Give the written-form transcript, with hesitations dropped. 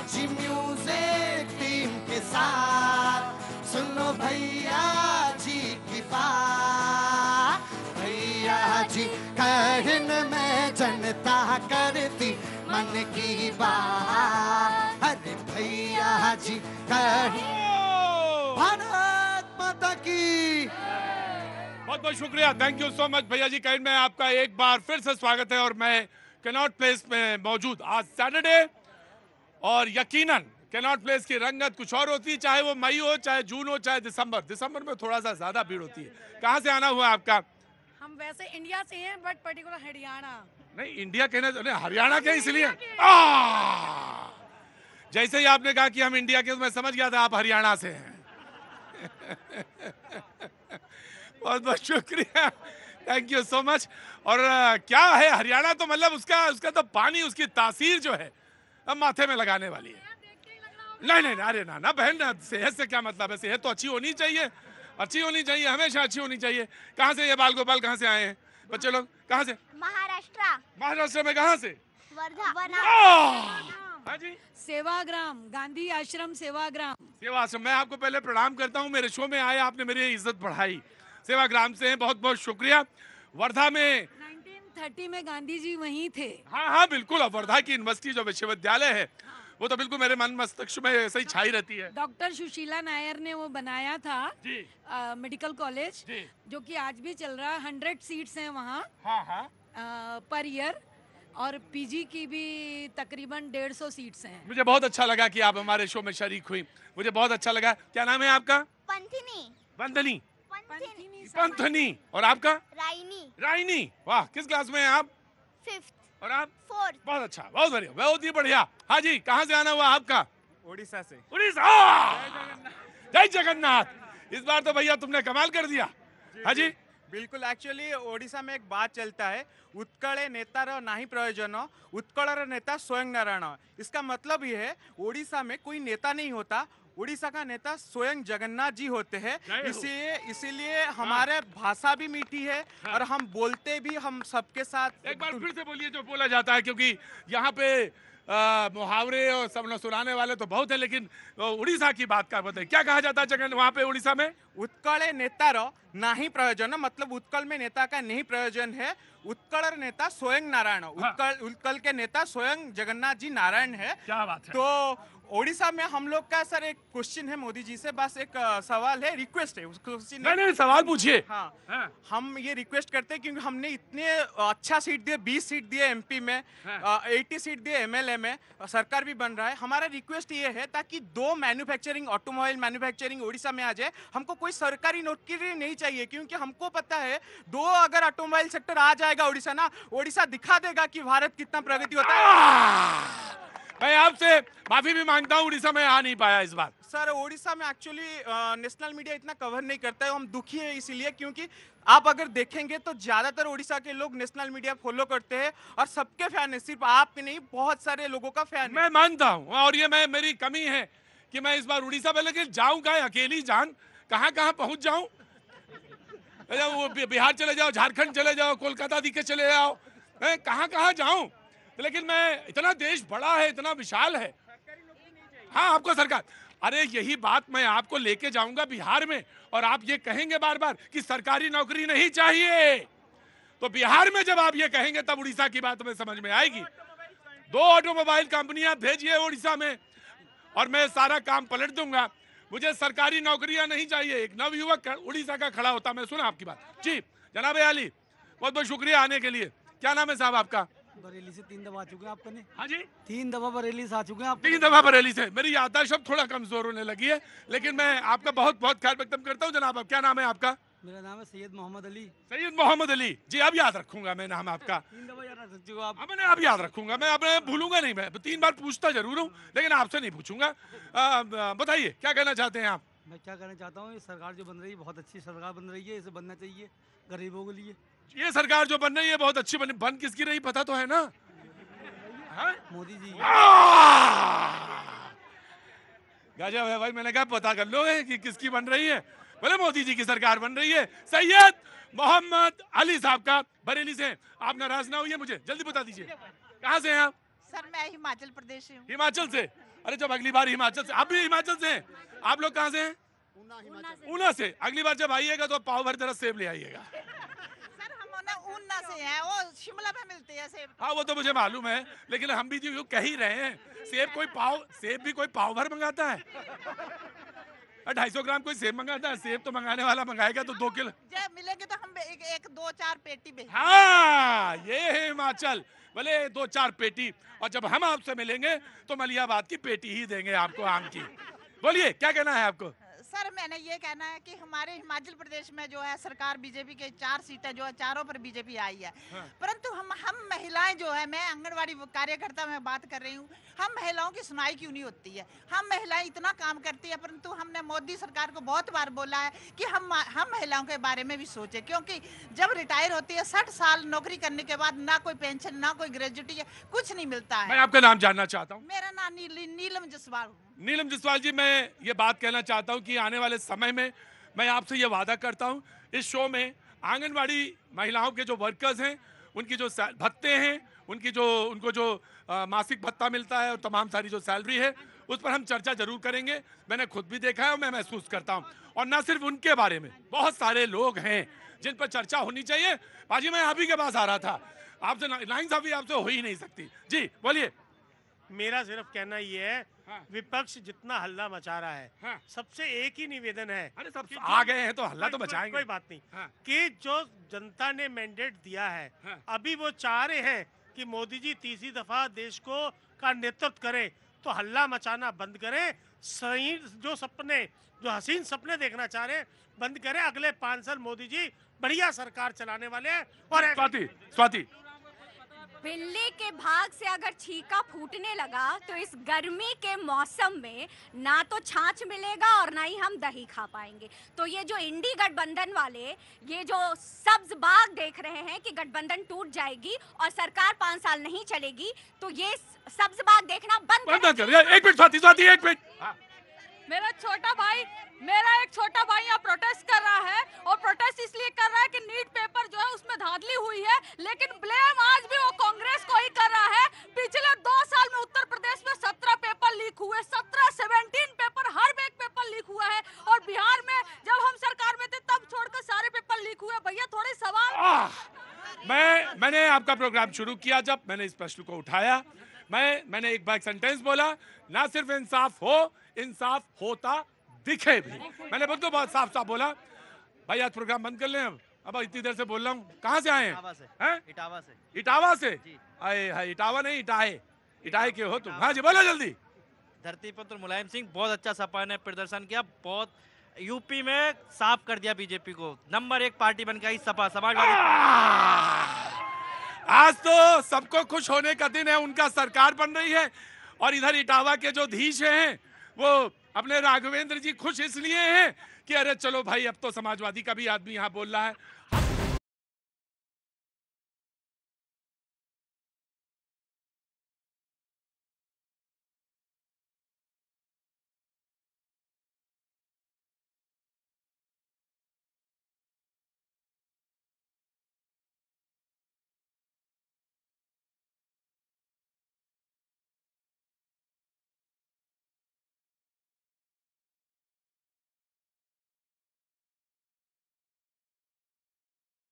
जी music team के साथ सुनो भैया जी की बात। भैया जी कहन में जनता करती मन की बात। अरे भैया जी कहन। भारत माता की। बहुत बहुत शुक्रिया, थैंक यू सो मच भैया जी। कहन में आपका एक बार फिर से स्वागत है और मैं कैनॉट प्लेस में मौजूद आज सैटरडे, और यकीनन कैनॉट प्लेस की रंगत कुछ और होती है, चाहे वो मई हो, चाहे जून हो, चाहे दिसंबर में थोड़ा सा ज्यादा भीड़ होती है। कहाँ से आना हुआ आपका? हम वैसे इंडिया से हैं बट पर्टिकुलर हरियाणा। नहीं, इंडिया कहने हरियाणा के इसलिए जैसे ही आपने कहा कि हम इंडिया के, तो मैं समझ गया था आप हरियाणा से हैं। बहुत बहुत शुक्रिया, थैंक यू सो मच। और क्या है हरियाणा, तो मतलब उसका तो पानी, उसकी तासीर जो है अब माथे में लगाने वाली है। नहीं, अरे ना बहन, सेहत से क्या मतलब है? सेहत तो अच्छी होनी चाहिए, हमेशा अच्छी होनी चाहिए। कहाँ से ये बाल गोपाल कहाँ से आए हैं बच्चे लोग? कहाँ से? महाराष्ट्र में कहाँ से? वर्धा। हाँ जी, सेवाग्राम, गांधी आश्रम सेवाग्राम। सेवा आश्रम। मैं आपको पहले प्रणाम करता हूँ, मेरे शो में आए, आपने मेरी इज्जत बढ़ाई। सेवाग्राम से हैं, बहुत बहुत शुक्रिया। वर्धा में 1930 में गांधी जी वहीं थे। हाँ बिल्कुल। अब वर्धा की यूनिवर्सिटी जो विश्वविद्यालय है, वो तो बिल्कुल मेरे मन मस्तिष्क में ऐसे ही छाई रहती है। डॉक्टर सुशीला नायर ने वो बनाया था जी। मेडिकल कॉलेज, जो कि आज भी चल रहा है। 100 सीट्स हैं वहाँ पर ईयर, और पीजी की भी तकरीबन 150 सीट्स हैं। मुझे बहुत अच्छा लगा कि आप हमारे शो में शरीक हुई, मुझे बहुत अच्छा लगा। क्या नाम है आपका? वंदनी। पंथनी। और आपका? राइनी। वाह, किस क्लास में हैं आप? 5th। और आप? 4th। बहुत अच्छा, बहुत बढ़िया, बहुत ही बढ़िया। हाँ जी, कहाँ से आना हुआ आपका? उड़ीसा से। उड़ीसा। जय जगन्नाथ। इस बार तो भैया तुमने कमाल कर दिया। हाँ जी, बिल्कुल। एक्चुअली ओडिशा में एक बात चलता है, उत्कले नेतार नाही प्रयोजन, उत्कलर नेता स्वयं नारायण। इसका मतलब ये है, ओडिशा में कोई नेता नहीं होता, उड़ीसा का नेता स्वयं जगन्नाथ जी होते हैं। इसीलिए हमारे भाषा भी मीठी है और हम बोलते भी हम सबके साथ। एक बार फिर से बोलिए जो बोला जाता है, क्योंकि यहाँ पे मुहावरे और सब सुनाने वाले तो बहुत है, लेकिन उड़ीसा की बात का बताइए, क्या कहा जाता है जगन वहाँ पे उड़ीसा में? उत्कले नेतार नाही प्रयोजन, मतलब उत्कल में नेता का नहीं प्रयोजन है। उत्कल नेता स्वयं नारायण। उत्कल के नेता स्वयं जगन्नाथ जी नारायण है। क्या बात है। तो ओडिशा में हम लोग का सर एक क्वेश्चन है मोदी जी से, बस एक सवाल है, रिक्वेस्ट है। उस क्वेश्चन नहीं, सवाल पूछिए। हाँ, हम ये रिक्वेस्ट करते हैं क्योंकि हमने इतने अच्छा सीट दिए, 20 सीट दिए एमपी में, 80 सीट दिए एमएलए में, सरकार भी बन रहा है। हमारा रिक्वेस्ट ये है ताकि 2 मैन्युफैक्चरिंग, ऑटोमोबाइल मैन्युफैक्चरिंग ओडिशा में आ जाए। हमको कोई सरकारी नौकरी नहीं चाहिए, क्योंकि हमको पता है 2 अगर ऑटोमोबाइल सेक्टर आ जाएगा ओडिशा ना, ओडिशा दिखा देगा कि भारत कितना प्रगति होता है। मैं आपसे माफी भी मांगता हूँ, उड़ीसा में आ नहीं पाया इस बार। सर, ओडिशा में एक्चुअली नेशनल मीडिया इतना कवर नहीं करता है, हम दुखी है इसीलिए, क्योंकि आप अगर देखेंगे तो ज्यादातर ओडिशा के लोग नेशनल मीडिया फॉलो करते हैं और सबके फैन है, सिर्फ आप नहीं, बहुत सारे लोगों का फैन है। मैं मानता हूँ, और ये मेरी कमी है कि मैं इस बार उड़ीसा में, लेकिन जाऊँ कहाँ? अकेली जान कहाँ पहुँच जाऊँ? वो बिहार चले जाओ, झारखंड चले जाओ, कोलकाता दिखे चले जाओ, कहाँ जाऊँ? लेकिन मैं, इतना देश बड़ा है, इतना विशाल है। हाँ, आपको सरकार, अरे यही बात मैं आपको लेके जाऊंगा बिहार में, और आप ये कहेंगे बार बार कि सरकारी नौकरी नहीं चाहिए, तो बिहार में जब आप ये कहेंगे तब उड़ीसा की बात हमें समझ में आएगी। 2 ऑटोमोबाइल कंपनियां भेजिए उड़ीसा में और मैं सारा काम पलट दूंगा। मुझे सरकारी नौकरियां नहीं चाहिए। एक नवयुवक उड़ीसा का खड़ा होता, मैं सुना आपकी बात जी। जनाब अली, बहुत बहुत शुक्रिया आने के लिए। क्या नाम है साहब आपका? बरेली से 3 दफा आ चुके हैं आपने। हाँ जी, 3 दफा बरेली से आ चुके हैं आप। 3 दफा बरेली से। मेरी याददाश्त अब थोड़ा कमजोर होने लगी है, लेकिन मैं आपका बहुत बहुत ख्याल व्यक्त करता हूँ। जनाब, क्या नाम है आपका? मेरा नाम है सैयद मोहम्मद अली। सैयद मोहम्मद अली जी, अब याद रखूंगा मैं नाम आपका। 3 दफा याद रख चुके आप। मैंने अब याद रखूंगा, मैं अब भूलूंगा नहीं। मैं 3 बार पूछता जरूर हूँ, लेकिन आपसे नहीं पूछूंगा। बताइए क्या कहना चाहते हैं आप? मैं क्या कहना चाहता हूँ, ये सरकार जो बन रही है बहुत अच्छी सरकार बन रही है, इसे बनना चाहिए गरीबों के लिए। ये सरकार जो बन रही है बहुत अच्छी बन किसकी रही पता तो है ना? मोदी जी। गजब है भाई, मैंने कहा पता कर लो कि किसकी बन रही है। बोले मोदी जी की सरकार बन रही है। सैयद मोहम्मद अली साहब का बरेली से। आप नाराज ना होइए, मुझे जल्दी बता दीजिए कहाँ से हैं आप? सर मैं हिमाचल प्रदेश से हूँ। हिमाचल से? अरे जब अगली बार हिमाचल से, आप भी हिमाचल से हैं? आप लोग कहाँ से हैं? ऊना से। अगली बार जब आइएगा तो पाव भर जरा सेब ले आइएगा। सर हम ना ऊना से हैं, वो शिमला में मिलते हैं सेब। हाँ वो तो मुझे मालूम है, लेकिन हम भी जो कह ही रहे हैं, सेब भी कोई पाव भर मंगाता है? 250 ग्राम कोई सेब मंगाता है? सेब तो मंगाने वाला मंगाएगा तो 2 किलो। जब मिलेंगे तो हम एक 2-4 पेटी भेज। हाँ ये है हिमाचल, भले 2-4 पेटी, और जब हम आपसे मिलेंगे तो मलियाबाद की पेटी ही देंगे आपको, आम की। बोलिए क्या कहना है आपको? सर मैंने ये कहना है कि हमारे हिमाचल प्रदेश में जो है सरकार बीजेपी के 4 सीटें जो है, चारों पर बीजेपी आई है। हाँ। परंतु हम महिलाएं जो है, मैं आंगनवाड़ी कार्यकर्ता में बात कर रही हूँ, हम महिलाओं की सुनाई क्यों नहीं होती है? हम महिलाएं इतना काम करती है, परंतु हमने मोदी सरकार को बहुत बार बोला है कि हम महिलाओं के बारे में भी सोचे, क्योंकि जब रिटायर होती है 60 साल नौकरी करने के बाद ना कोई पेंशन, ना कोई ग्रेजुटी, कुछ नहीं मिलता है। मैं आपका नाम जानना चाहता हूँ। मेरा नाम नीलम जसवाल। नीलम जसवाल जी, मैं ये बात कहना चाहता हूँ कि आने वाले समय में मैं आपसे ये वादा करता हूँ, इस शो में आंगनवाड़ी महिलाओं के जो वर्कर्स हैं, उनकी जो भत्ते हैं, उनको जो मासिक भत्ता मिलता है और तमाम सारी जो सैलरी है, उस पर हम चर्चा जरूर करेंगे। मैंने खुद भी देखा है और मैं महसूस करता हूँ, और ना सिर्फ उनके बारे में, बहुत सारे लोग हैं जिन पर चर्चा होनी चाहिए। बाजी मैं आप ही के पास आ रहा था, आपसे नाइंसाफी आपसे हो ही नहीं सकती। जी बोलिए। मेरा सिर्फ कहना ये है, हाँ। विपक्ष जितना हल्ला मचा रहा है, हाँ। सबसे एक ही निवेदन है, अरे सब कि आ गए हैं तो हल्ला तो मचाएंगे। कोई बात नहीं, हाँ। कि जो जनता ने मैंडेट दिया है, हाँ। अभी वो चाह रहे हैं कि मोदी जी तीसरी दफा देश को का नेतृत्व करें, तो हल्ला मचाना बंद करें। सही जो हसीन सपने देखना चाह रहे हैं बंद करें। अगले 5 साल मोदी जी बढ़िया सरकार चलाने वाले हैं। और स्वाति बिल्ली के भाग से अगर छीका फूटने लगा तो इस गर्मी के मौसम में ना तो छाछ मिलेगा और ना ही हम दही खा पाएंगे। तो ये जो इंडी गठबंधन वाले ये जो सब्ज बाग देख रहे हैं कि गठबंधन टूट जाएगी और सरकार 5 साल नहीं चलेगी, तो ये सब्ज बाग देखना बंद कर। एक मिनट स्वाति, एक मिनट। मेरा एक छोटा भाई यहाँ प्रोटेस्ट कर रहा है, और प्रोटेस्ट इसलिए कर रहा है कि नीट पेपर जो है उसमें धांधली हुई है, लेकिन ब्लेम आज भी वो कांग्रेस को ही कर रहा है। पिछले 2 साल में उत्तर प्रदेश में 17 पेपर लीक हुए, 17 पेपर, हर एक पेपर लीक हुआ है, और बिहार में जब हम सरकार में थे तब छोड़कर सारे पेपर लीक हुए। भैया थोड़े सवाल। मैंने आपका प्रोग्राम शुरू किया, जब मैंने इस प्रश्न को उठाया, मैंने एक बार सेंटेंस बोला, ना सिर्फ इंसाफ हो, इंसाफ होता दिखे भी। मैंने बिल्कुल बहुत साफ साफ बोला। भाई आज प्रोग्राम बंद कर लें अब इतनी देर से बोल रहा हूँ। कहाँ से आए हैं? इटावा से। आए इटावा नहीं, इटाए के हो तुम? हाँ जी बोलो जल्दी। धरती पुत्र मुलायम सिंह, बहुत अच्छा सपा ने प्रदर्शन किया, बहुत यूपी में साफ कर दिया बीजेपी को, नंबर 1 पार्टी बन गई सपा समाजवादी। आज तो सबको खुश होने का दिन है, उनका सरकार बन रही है, और इधर इटावा के जो धीश हैं वो अपने राघवेंद्र जी खुश इसलिए हैं कि अरे चलो भाई अब तो समाजवादी का भी आदमी यहाँ बोल रहा है।